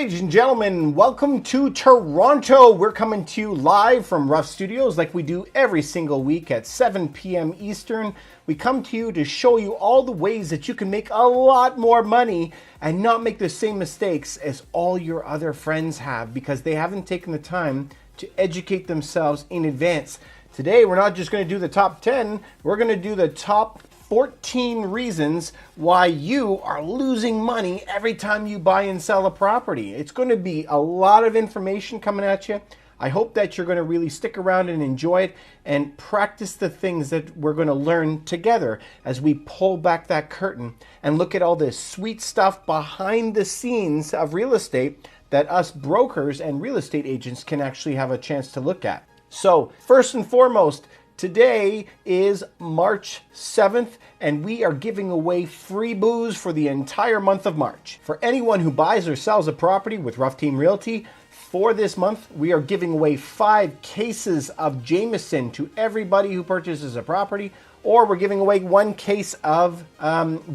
Ladies and gentlemen, welcome to Toronto. We're coming to you live from Ruff Studios like we do every single week at 7 p.m. Eastern. We come to you to show you all the ways that you can make a lot more money and not make the same mistakes as all your other friends have because they haven't taken the time to educate themselves in advance. Today, we're not just going to do the top 10, we're going to do the top 14 reasons why you are losing money every time you buy and sell a property. It's going to be a lot of information coming at you. I hope that you're going to really stick around and enjoy it and practice the things that we're going to learn together as we pull back that curtain and look at all this sweet stuff behind the scenes of real estate that us brokers and real estate agents can actually have a chance to look at. So first and foremost, today is March 7th, and we are giving away free booze for the entire month of March. For anyone who buys or sells a property with Ruff Team Realty, for this month, we are giving away 5 cases of Jameson to everybody who purchases a property, or we're giving away 1 case of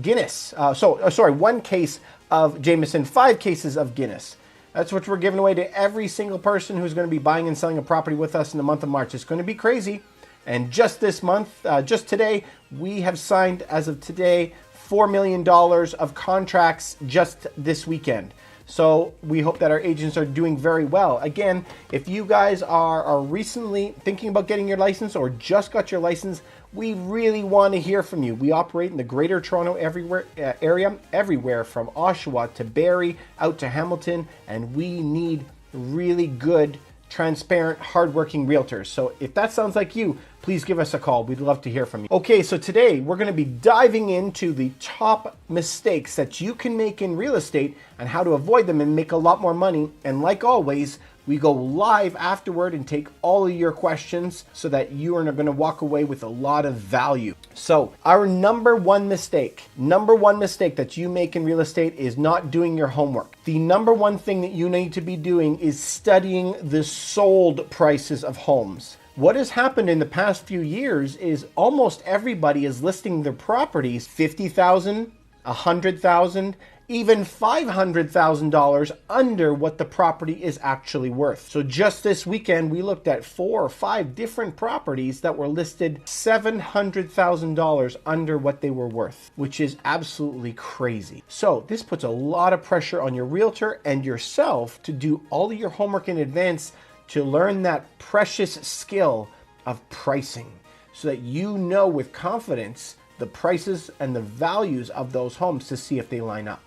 Guinness. 1 case of Jameson, 5 cases of Guinness. That's what we're giving away to every single person who's going to be buying and selling a property with us in the month of March. It's going to be crazy. And just this month, just today, we have signed, as of today, $4 million of contracts just this weekend. So we hope that our agents are doing very well. Again, if you guys are recently thinking about getting your license or just got your license, we really want to hear from you. We operate in the Greater Toronto area, everywhere from Oshawa to Barrie, out to Hamilton, and we need really good, transparent, hardworking realtors. So if that sounds like you, please give us a call. We'd love to hear from you. Okay, so today we're going to be diving into the top mistakes that you can make in real estate and how to avoid them and make a lot more money. And like always, we go live afterward and take all of your questions so that you are going to walk away with a lot of value. So our number one mistake that you make in real estate is not doing your homework. The number one thing that you need to be doing is studying the sold prices of homes. What has happened in the past few years is almost everybody is listing their properties $50,000, $100,000, even $500,000 under what the property is actually worth. So just this weekend, we looked at 4 or 5 different properties that were listed $700,000 under what they were worth, which is absolutely crazy. So this puts a lot of pressure on your realtor and yourself to do all of your homework in advance to learn that precious skill of pricing so that you know with confidence the prices and the values of those homes to see if they line up.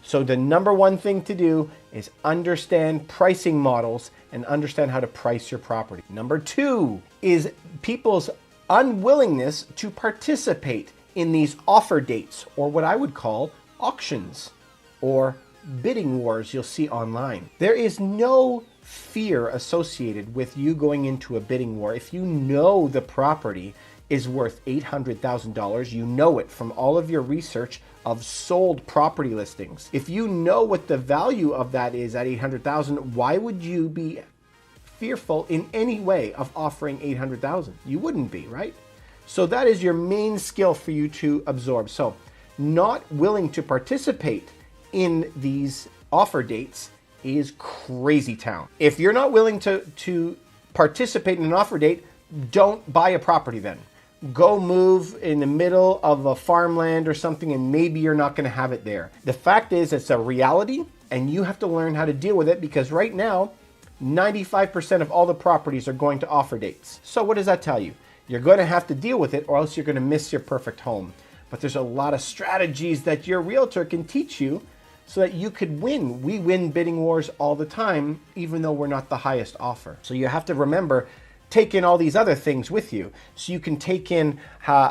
So the number one thing to do is understand pricing models and understand how to price your property. Number 2 is people's unwillingness to participate in these offer dates, or what I would call auctions or bidding wars you'll see online. There is no fear associated with you going into a bidding war. If you know the property is worth $800,000, you know it from all of your research of sold property listings. If you know what the value of that is at $800,000, why would you be fearful in any way of offering $800,000? You wouldn't be, right? So that is your main skill for you to absorb. So not willing to participate in these offer dates is crazy town. If you're not willing to participate in an offer date, don't buy a property then. Go move in the middle of a farmland or something, and maybe you're not going to have it there. The fact is, it's a reality, and you have to learn how to deal with it because right now, 95% of all the properties are going to offer dates. So what does that tell you? You're going to have to deal with it or else you're going to miss your perfect home. But there's a lot of strategies that your realtor can teach you so that you could win. We win bidding wars all the time, even though we're not the highest offer. So you have to remember, take in all these other things with you. So you can take in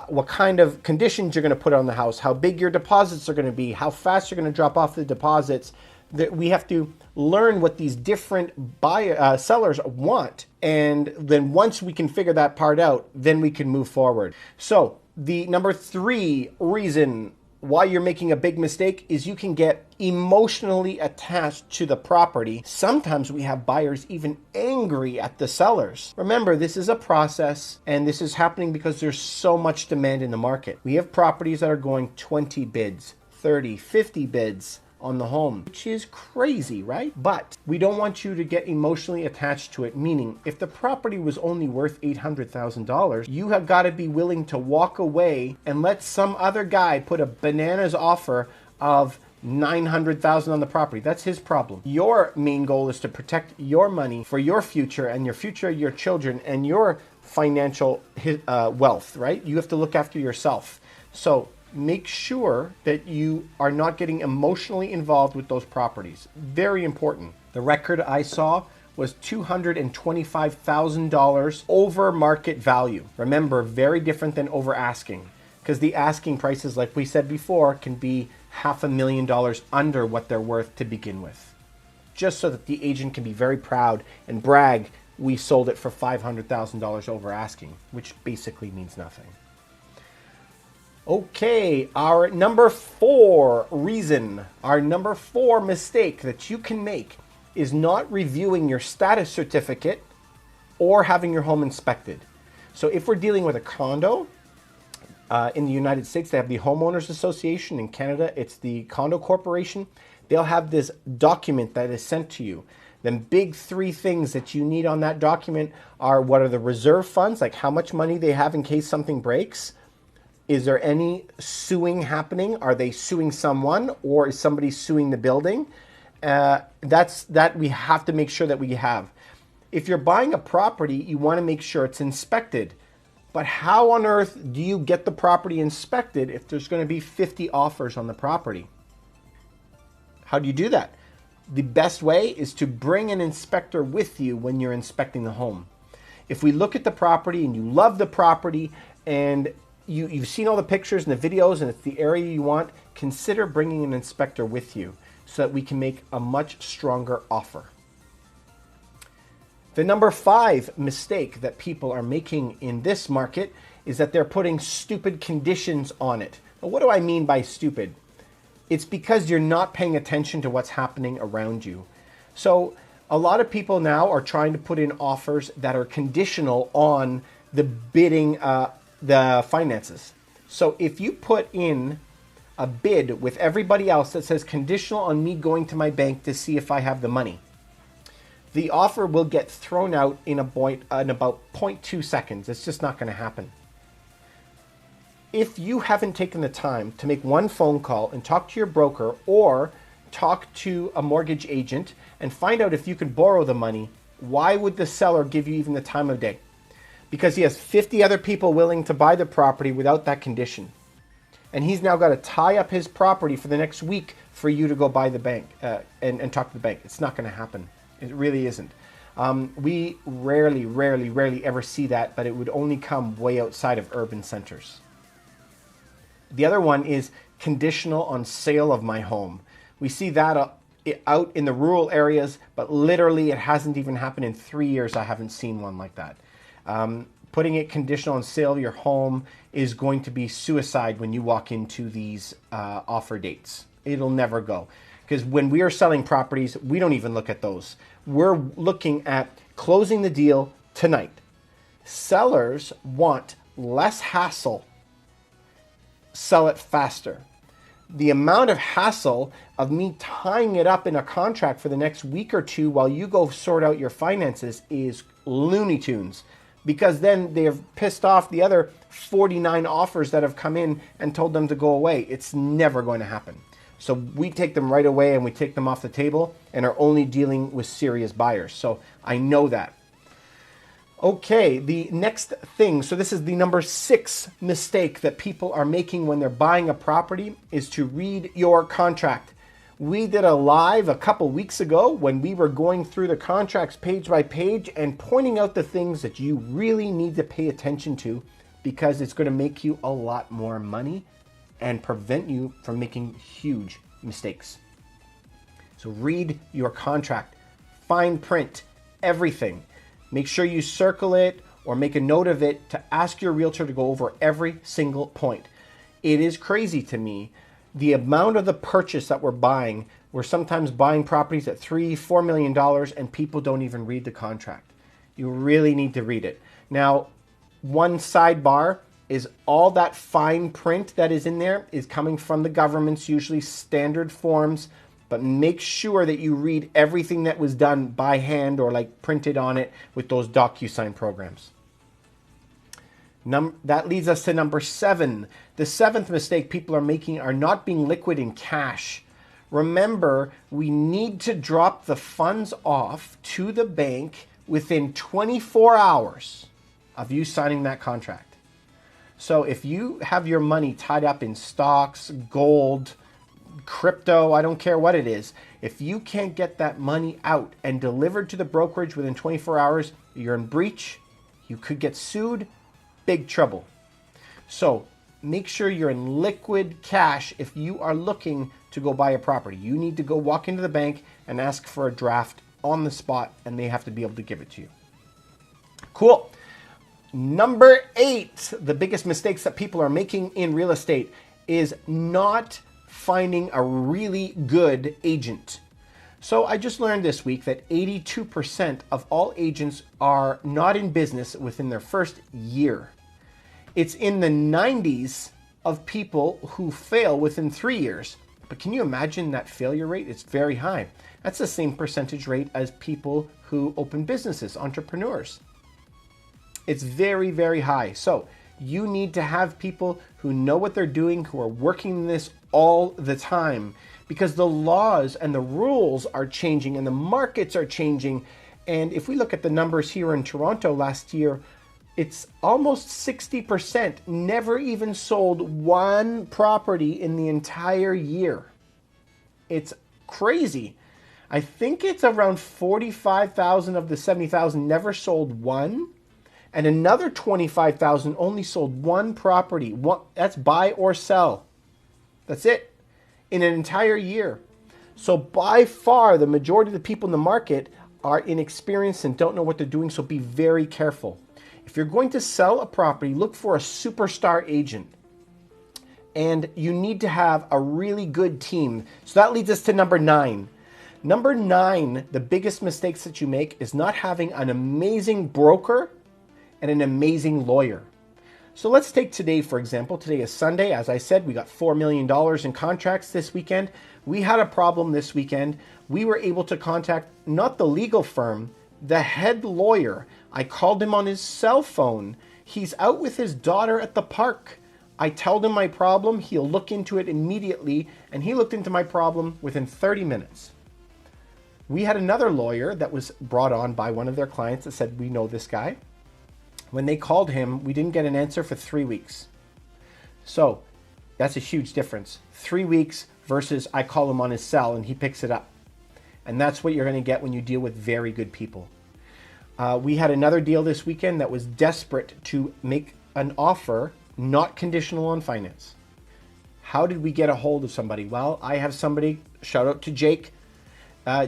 what kind of conditions you're going to put on the house, how big your deposits are going to be, how fast you're going to drop off the deposits. That we have to learn what these different sellers want. And then once we can figure that part out, then we can move forward. So the number 3 reason why you're making a big mistake is you can get emotionally attached to the property. Sometimes we have buyers even angry at the sellers. Remember, this is a process, and this is happening because there's so much demand in the market. We have properties that are going 20 bids, 30, 50 bids on the home, which is crazy, right? But we don't want you to get emotionally attached to it, meaning if the property was only worth $800,000, you have got to be willing to walk away and let some other guy put a bananas offer of $900,000 on the property. That's his problem. Your main goal is to protect your money for your future and your future, your children, and your financial wealth, right? You have to look after yourself. So make sure that you are not getting emotionally involved with those properties. Very important. The record I saw was $225,000 over market value. Remember, very different than over asking, because the asking prices, like we said before, can be $500,000 under what they're worth to begin with. Just so that the agent can be very proud and brag, we sold it for $500,000 over asking, which basically means nothing. Okay, our number 4 mistake that you can make is not reviewing your status certificate or having your home inspected. So if we're dealing with a condo, in the United States, they have the Homeowners Association. In Canada, it's the Condo Corporation. They'll have this document that is sent to you. The big 3 things that you need on that document are, what are the reserve funds, like how much money they have in case something breaks. Is there any suing happening? Are they suing someone, or is somebody suing the building? That we have to make sure that we have. If you're buying a property, you want to make sure it's inspected. But how on earth do you get the property inspected if there's going to be 50 offers on the property? How do you do that? The best way is to bring an inspector with you when you're inspecting the home. If we look at the property and you love the property and you've seen all the pictures and the videos and it's the area you want, consider bringing an inspector with you so that we can make a much stronger offer. The number 5 mistake that people are making in this market is that they're putting stupid conditions on it. Now, what do I mean by stupid? It's because you're not paying attention to what's happening around you. So a lot of people now are trying to put in offers that are conditional on the bidding, the finances. So if you put in a bid with everybody else that says conditional on me going to my bank to see if I have the money, the offer will get thrown out in about 0.2 seconds. It's just not going to happen. If you haven't taken the time to make one phone call and talk to your broker or talk to a mortgage agent and find out if you can borrow the money, why would the seller give you even the time of day? Because he has 50 other people willing to buy the property without that condition. And he's now got to tie up his property for the next week for you to go buy the bank and talk to the bank. It's not going to happen. It really isn't. We rarely ever see that, but it would only come way outside of urban centers. The other one is conditional on sale of my home. We see that out in the rural areas, but literally it hasn't even happened in 3 years. I haven't seen one like that. Putting it conditional on sale of your home is going to be suicide when you walk into these offer dates. It'll never go. Because when we are selling properties, we don't even look at those. We're looking at closing the deal tonight. Sellers want less hassle, sell it faster. The amount of hassle of me tying it up in a contract for the next week or two while you go sort out your finances is Looney Tunes. Because then they've pissed off the other 49 offers that have come in and told them to go away. It's never going to happen. So we take them right away and we take them off the table and are only dealing with serious buyers. So I know that. Okay, the next thing, so this is the number 6 mistake that people are making when they're buying a property, is to read your contract. We did a live a couple weeks ago when we were going through the contracts page by page and pointing out the things that you really need to pay attention to, because it's going to make you a lot more money and prevent you from making huge mistakes. So read your contract, fine print everything. Make sure you circle it or make a note of it to ask your realtor to go over every single point. It is crazy to me the amount of the purchase that we're buying. We're sometimes buying properties at $3-4 million and people don't even read the contract. You really need to read it. Now, one sidebar is all that fine print that is in there is coming from the government's usually standard forms but make sure that you read everything that was done by hand or like printed on it with those DocuSign programs. That leads us to number 7. The 7th mistake people are making are not being liquid in cash. Remember, we need to drop the funds off to the bank within 24 hours of you signing that contract. So if you have your money tied up in stocks, gold, crypto, I don't care what it is, if you can't get that money out and delivered to the brokerage within 24 hours, you're in breach, you could get sued, big trouble. So make sure you're in liquid cash if you are looking to go buy a property. You need to go walk into the bank and ask for a draft on the spot, and they have to be able to give it to you. Cool. Number 8, the biggest mistakes that people are making in real estate is not finding a really good agent. So I just learned this week that 82% of all agents are not in business within their first year. It's in the 90s of people who fail within 3 years. But can you imagine that failure rate? It's very high. That's the same percentage rate as people who open businesses, entrepreneurs. It's very, very high. So you need to have people who know what they're doing, who are working this all the time, because the laws and the rules are changing and the markets are changing. And if we look at the numbers here in Toronto last year, it's almost 60% never even sold one property in the entire year. It's crazy. I think it's around 45,000 of the 70,000 never sold one, and another 25,000 only sold one property. That's buy or sell. That's it in an entire year. So by far, the majority of the people in the market are inexperienced and don't know what they're doing, so be very careful. If you're going to sell a property, look for a superstar agent. And you need to have a really good team. So that leads us to number 9. Number 9, the biggest mistakes that you make is not having an amazing broker and an amazing lawyer. So let's take today, for example. Today is Sunday. As I said, we got $4 million in contracts this weekend. We had a problem this weekend. We were able to contact not the legal firm, the head lawyer. I called him on his cell phone. He's out with his daughter at the park. I told him my problem. He'll look into it immediately. And he looked into my problem within 30 minutes. We had another lawyer that was brought on by one of their clients that said, we know this guy. When they called him, we didn't get an answer for 3 weeks. So that's a huge difference. 3 weeks versus I call him on his cell and he picks it up. And that's what you're going to get when you deal with very good people. We had another deal this weekend that was desperate to make an offer, not conditional on finance. How did we get a hold of somebody? Well, I have somebody, shout out to Jake.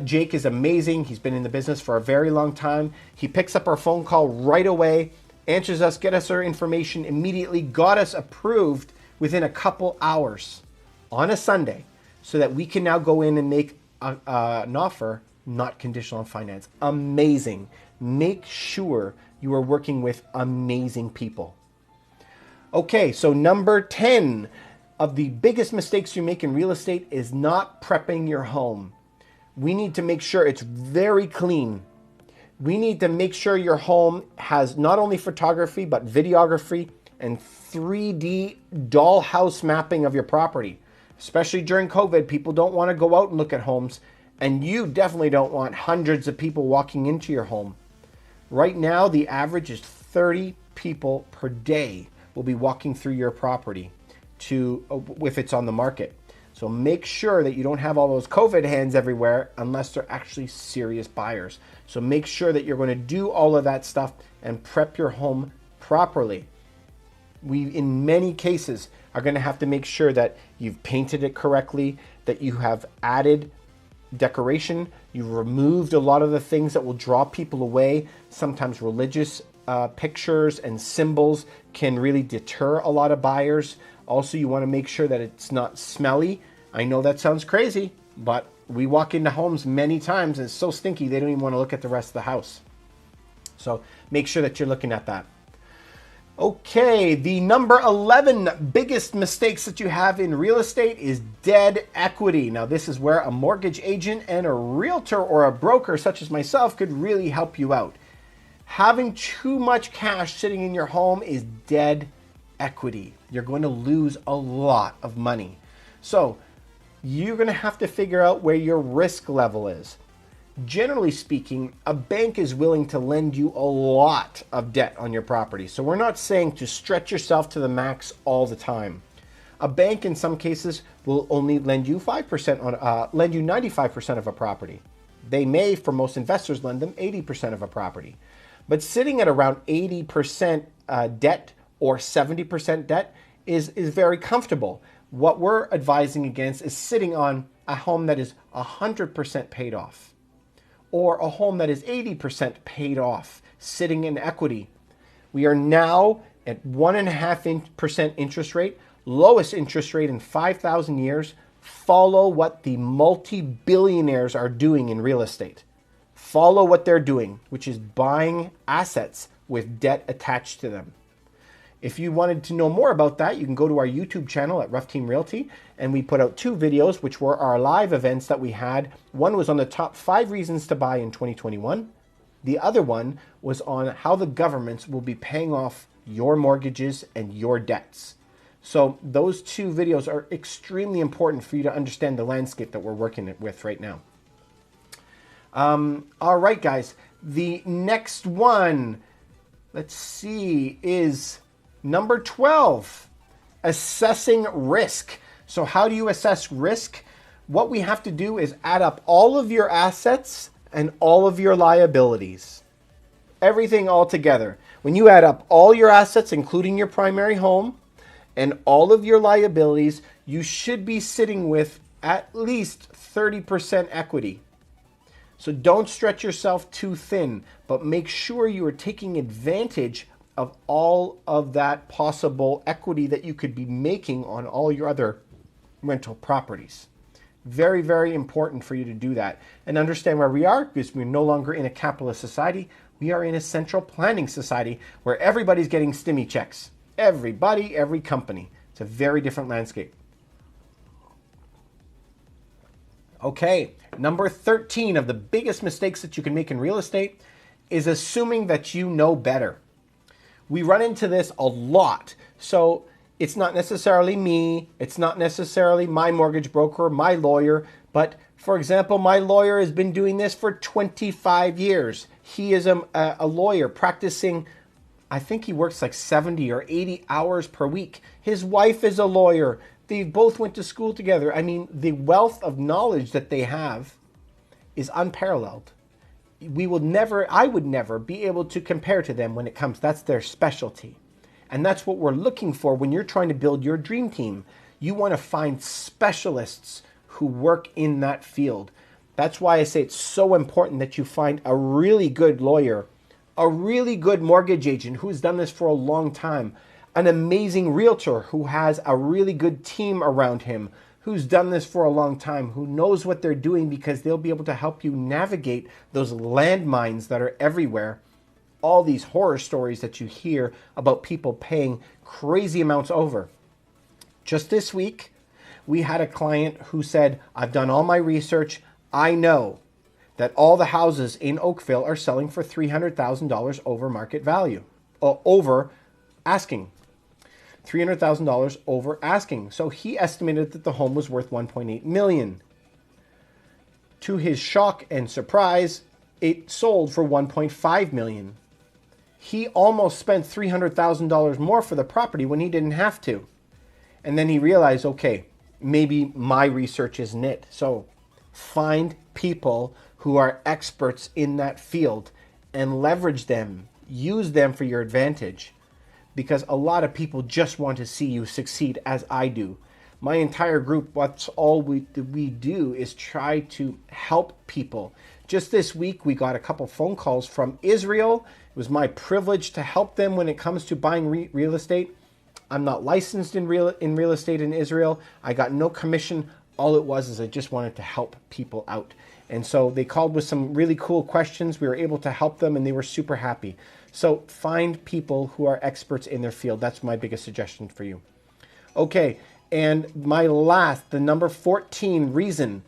Jake is amazing. He's been in the business for a very long time. He picks up our phone call right away, answers us, get us our information immediately, got us approved within a couple hours on a Sunday so that we can now go in and make an offer not conditional on finance. Amazing. Make sure you are working with amazing people. Okay, so number 10 of the biggest mistakes you make in real estate is not prepping your home. We need to make sure it's very clean. We need to make sure your home has not only photography, but videography and 3D dollhouse mapping of your property. Especially during COVID, people don't want to go out and look at homes, and you definitely don't want hundreds of people walking into your home. Right now, the average is 30 people per day will be walking through your property if it's on the market. So make sure that you don't have all those COVID hands everywhere unless they're actually serious buyers. So make sure that you're going to do all of that stuff and prep your home properly. We, in many cases, are going to have to make sure that you've painted it correctly, that you have added decoration, you've removed a lot of the things that will draw people away. Sometimes religious pictures and symbols can really deter a lot of buyers. Also, you want to make sure that it's not smelly. I know that sounds crazy, but we walk into homes many times and it's so stinky they don't even want to look at the rest of the house. So make sure that you're looking at that. Okay, the number 11 biggest mistakes that you have in real estate is dead equity. Now, this is where a mortgage agent and a realtor or a broker such as myself could really help you out. Having too much cash sitting in your home is dead equity. You're going to lose a lot of money. So, you're going to have to figure out where your risk level is. Generally speaking, a bank is willing to lend you a lot of debt on your property. So we're not saying to stretch yourself to the max all the time. A bank in some cases will only lend you 5% lend you 95% of a property. They may, for most investors, lend them 80% of a property. But sitting at around 80% debt or 70% debt is very comfortable. What we're advising against is sitting on a home that is 100% paid off, or a home that is 80% paid off, sitting in equity. We are now at 1.5% interest rate, lowest interest rate in 5,000 years. Follow what the multi-billionaires are doing in real estate. Follow what they're doing, which is buying assets with debt attached to them. If you wanted to know more about that, you can go to our YouTube channel at Ruff Team Realty, and we put out 2 videos, which were our live events that we had. One was on the top 5 reasons to buy in 2021. The other one was on how the governments will be paying off your mortgages and your debts. So those 2 videos are extremely important for you to understand the landscape that we're working with right now. All right, guys. The next one, let's see, is number 12, assessing risk. So how do you assess risk? What we have to do is add up all of your assets and all of your liabilities. Everything all together. When you add up all your assets, including your primary home, and all of your liabilities, you should be sitting with at least 30% equity. So don't stretch yourself too thin, but make sure you are taking advantage of all of that possible equity that you could be making on all your other rental properties. Very, very important for you to do that and understand where we are, because we're no longer in a capitalist society. We are in a central planning society where everybody's getting stimmy checks. Everybody, every company. It's a very different landscape. Okay, number 13 of the biggest mistakes that you can make in real estate is assuming that you know better. We run into this a lot. So it's not necessarily me, it's not necessarily my mortgage broker, my lawyer, but for example, my lawyer has been doing this for 25 years. He is a lawyer practicing, I think he works like 70 or 80 hours per week. His wife is a lawyer. They both went to school together. I mean, the wealth of knowledge that they have is unparalleled. I would never be able to compare to them when it comes. That's their specialty. And that's what we're looking for when you're trying to build your dream team. You want to find specialists who work in that field. That's why I say it's so important that you find a really good lawyer, a really good mortgage agent who's done this for a long time, an amazing realtor who has a really good team around him, who's done this for a long time, who knows what they're doing, because they'll be able to help you navigate those landmines that are everywhere. All these horror stories that you hear about people paying crazy amounts over. Just this week, we had a client who said, I've done all my research. I know that all the houses in Oakville are selling for $300,000 over market value, or over asking. $300,000 over asking. So he estimated that the home was worth $1.8 million. To his shock and surprise, it sold for $1.5 million. He almost spent $300,000 more for the property when he didn't have to. And then he realized, okay, maybe my research isn't it. So find people who are experts in that field and leverage them. Use them for your advantage. Because a lot of people just want to see you succeed, as I do. My entire group, what's all we do is try to help people. Just this week, we got a couple phone calls from Israel. It was my privilege to help them when it comes to buying real estate. I'm not licensed in real estate in Israel. I got no commission. All it was is I just wanted to help people out. And so they called with some really cool questions. We were able to help them and they were super happy. So find people who are experts in their field. That's my biggest suggestion for you. Okay, and the number 14 reason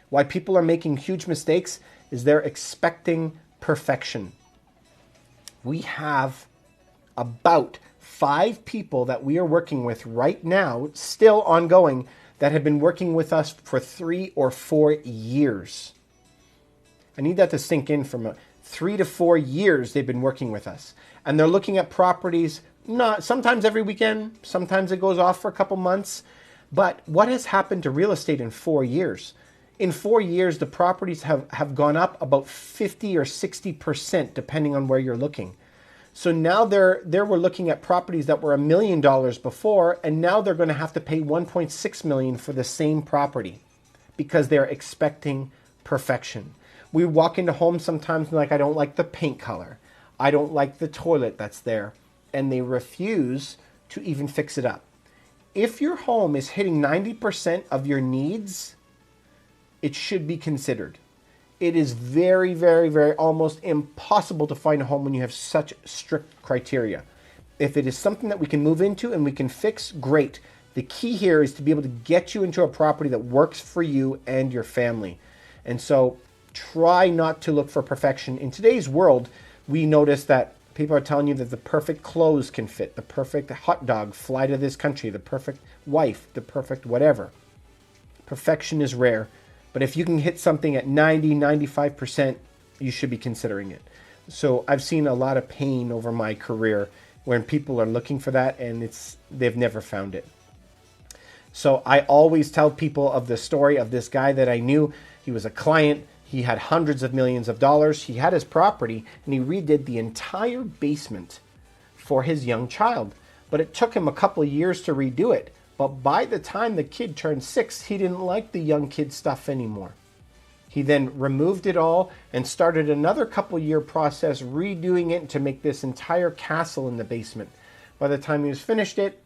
why people are making huge mistakes is they're expecting perfection. We have about 5 people that we are working with right now, still ongoing, that have been working with us for 3 or 4 years. I need that to sink in from 3 to 4 years they've been working with us. And they're looking at properties, not sometimes every weekend, sometimes it goes off for a couple months. But what has happened to real estate in 4 years? In 4 years, the properties have gone up about 50 or 60%, depending on where you're looking. So now we're looking at properties that were $1 million before, and now they're going to have to pay $1.6 million for the same property because they're expecting perfection. We walk into homes sometimes and like, I don't like the paint color. I don't like the toilet that's there. And they refuse to even fix it up. If your home is hitting 90% of your needs, it should be considered. It is very, very, very almost impossible to find a home when you have such strict criteria. If it is something that we can move into and we can fix, great. The key here is to be able to get you into a property that works for you and your family. And so try not to look for perfection. In today's world, we notice that people are telling you that the perfect clothes can fit, the perfect hot dog fly to this country, the perfect wife, the perfect whatever. Perfection is rare. But if you can hit something at 90, 95%, you should be considering it. So I've seen a lot of pain over my career when people are looking for that and they've never found it. So I always tell people of the story of this guy that I knew. He was a client. He had hundreds of millions of dollars. He had his property and he redid the entire basement for his young child. But it took him a couple of years to redo it. But by the time the kid turned 6, he didn't like the young kid stuff anymore. He then removed it all and started another couple-year process redoing it to make this entire castle in the basement. By the time he was finished it,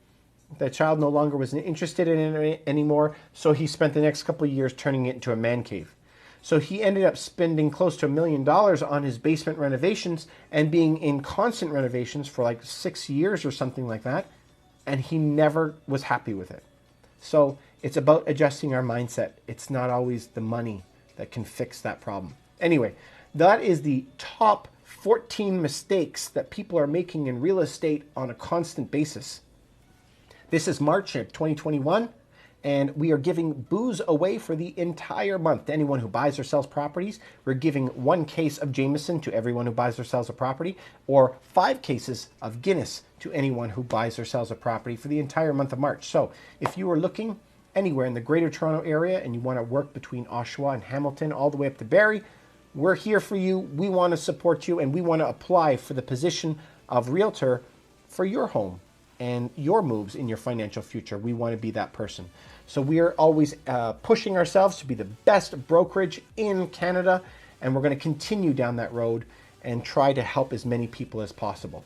the child no longer was interested in it anymore, so he spent the next couple of years turning it into a man cave. So he ended up spending close to $1 million on his basement renovations and being in constant renovations for like 6 years or something like that. And he never was happy with it. So it's about adjusting our mindset. It's not always the money that can fix that problem. Anyway, that is the top 14 mistakes that people are making in real estate on a constant basis. This is March of 2021, and we are giving booze away for the entire month to anyone who buys or sells properties. We're giving 1 case of Jameson to everyone who buys or sells a property, or 5 cases of Guinness to anyone who buys or sells a property for the entire month of March. So if you are looking anywhere in the Greater Toronto area and you want to work between Oshawa and Hamilton all the way up to Barrie, we're here for you. We want to support you and we want to apply for the position of realtor for your home and your moves in your financial future. We want to be that person. So we are always pushing ourselves to be the best brokerage in Canada, and we're going to continue down that road and try to help as many people as possible.